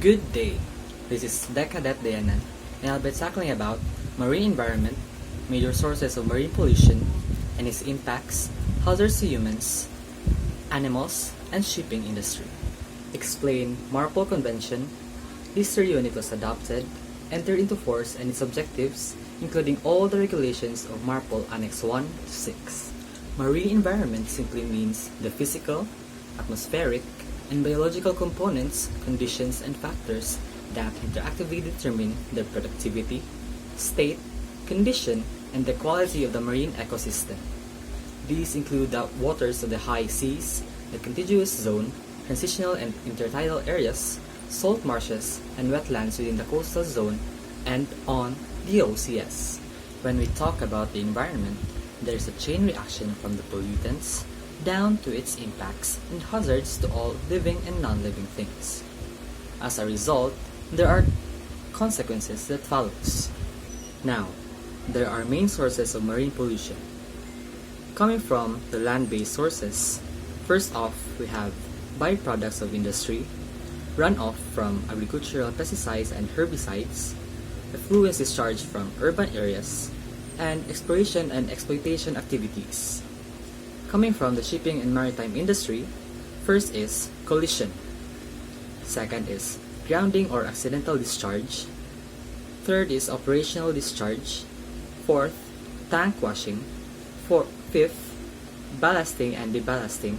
Good day. This is Dekadet Dayanan, and I'll be tackling about marine environment, major sources of marine pollution, and its impacts, hazards to humans, animals, and shipping industry. Explain MARPOL Convention, history when it was adopted, entered into force and its objectives, including all the regulations of MARPOL Annex 1 to 6. Marine environment simply means the physical, atmospheric, and biological components, conditions, and factors that interactively determine the productivity, state, condition, and the quality of the marine ecosystem. These include the waters of the high seas, the contiguous zone, transitional and intertidal areas, salt marshes, and wetlands within the coastal zone, and on the OCS. When we talk about the environment, there is a chain reaction from the pollutants down to its impacts and hazards to all living and non-living things. As a result, there are consequences that follows. Now, there are main sources of marine pollution. Coming from the land-based sources, first off, we have byproducts of industry, runoff from agricultural pesticides and herbicides, effluents discharged from urban areas, and exploration and exploitation activities. Coming from the shipping and maritime industry, first is collision. Second is grounding or accidental discharge. Third is operational discharge. Fourth, tank washing. Fifth, ballasting and deballasting.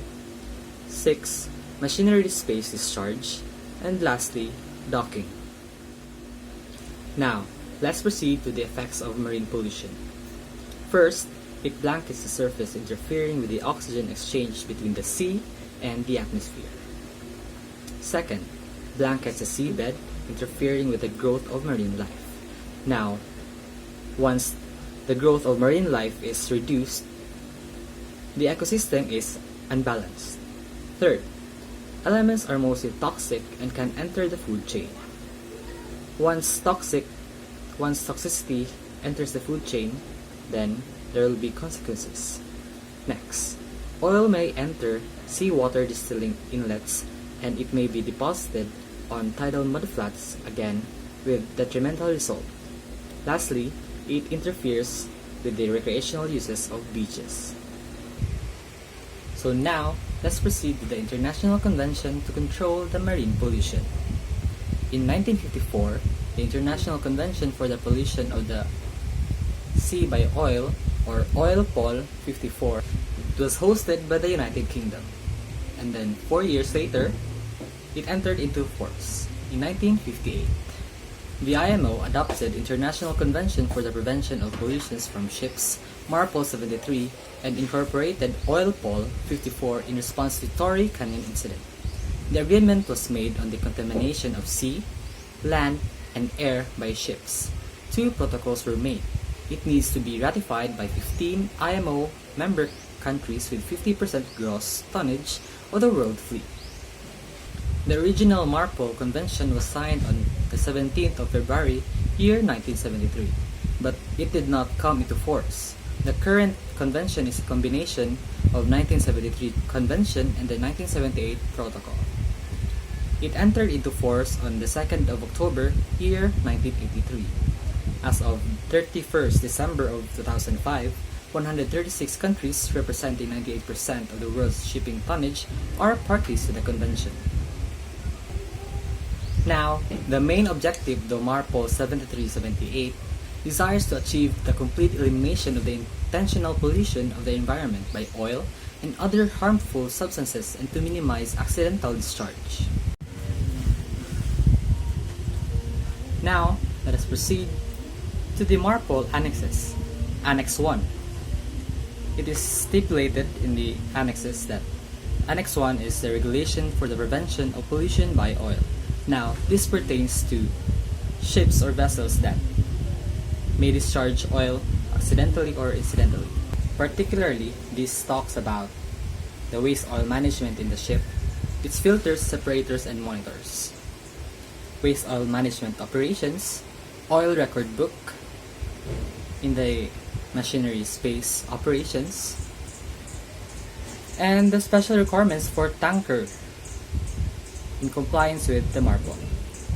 Sixth, machinery space discharge. And lastly, docking. Now, let's proceed to the effects of marine pollution. First, it blankets the surface, interfering with the oxygen exchange between the sea and the atmosphere. Second, blankets the seabed, interfering with the growth of marine life. Now, once the growth of marine life is reduced, the ecosystem is unbalanced. Third, elements are mostly toxic and can enter the food chain. Once toxicity enters the food chain, then there will be consequences. Next, oil may enter seawater distilling inlets, and it may be deposited on tidal mudflats again with detrimental result. Lastly, it interferes with the recreational uses of beaches. So now, let's proceed to the International Convention to Control the Marine Pollution. In 1954, the International Convention for the Pollution of the Sea by Oil, or OILPOL 54, it was hosted by the United Kingdom. And then 4 years later, it entered into force in 1958. The IMO adopted International Convention for the Prevention of Pollutions from Ships, MARPOL 73, and incorporated OILPOL 54 in response to Torrey Canyon incident. The agreement was made on the contamination of sea, land, and air by ships. 2 protocols were made. It needs to be ratified by 15 IMO member countries with 50% gross tonnage of the world fleet. The original MARPOL Convention was signed on the 17th of February, year 1973, but it did not come into force. The current convention is a combination of 1973 Convention and the 1978 Protocol. It entered into force on the 2nd of October, year 1983. As of 31st December of 2005, 136 countries representing 98% of the world's shipping tonnage are parties to the convention. Now, the main objective of the MARPOL 73-78 desires to achieve the complete elimination of the intentional pollution of the environment by oil and other harmful substances and to minimize accidental discharge. Now, let us proceed to the MARPOL annexes. Annex 1. It is stipulated in the annexes that Annex 1 is the regulation for the prevention of pollution by oil. Now, this pertains to ships or vessels that may discharge oil accidentally or incidentally. Particularly, this talks about the waste oil management in the ship, its filters, separators, and monitors. Waste oil management operations, oil record book, in the machinery space operations, and the special requirements for tanker in compliance with the MARPOL.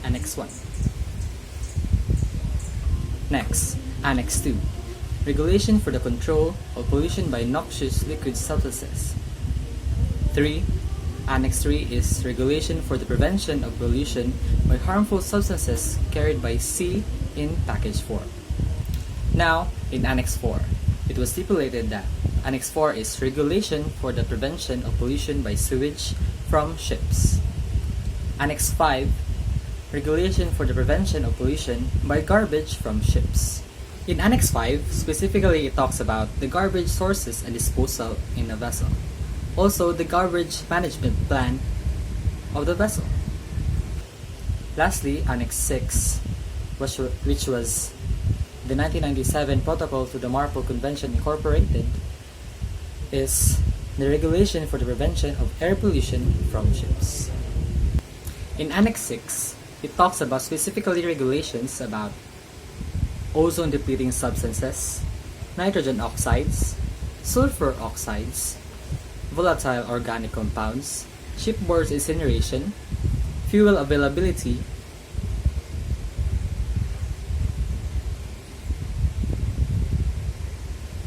Annex 1. Next, Annex 2. Regulation for the control of pollution by noxious liquid substances. 3. Annex 3 is regulation for the prevention of pollution by harmful substances carried by sea in package form. Now, in Annex 4, it was stipulated that Annex 4 is regulation for the prevention of pollution by sewage from ships. Annex 5, regulation for the prevention of pollution by garbage from ships. In Annex 5, specifically it talks about the garbage sources and disposal in a vessel. Also, the garbage management plan of the vessel. Lastly, Annex 6, which was the 1997 Protocol to the MARPOL Convention Incorporated, is the regulation for the prevention of air pollution from ships. In Annex 6, it talks about specifically regulations about ozone depleting substances, nitrogen oxides, sulfur oxides, volatile organic compounds, shipboard incineration, fuel availability,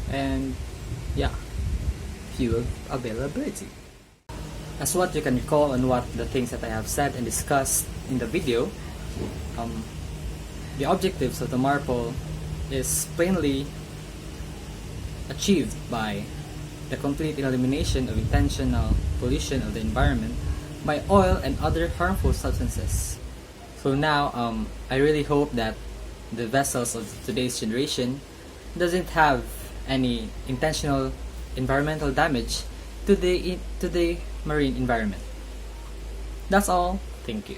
and fuel availability. As what you can recall on what the things that I have said and discussed in the video, the objectives of the MARPOL is plainly achieved by the complete elimination of intentional pollution of the environment by oil and other harmful substances. So now, I really hope that the vessels of today's generation doesn't have any intentional environmental damage to the marine environment. That's all. Thank you.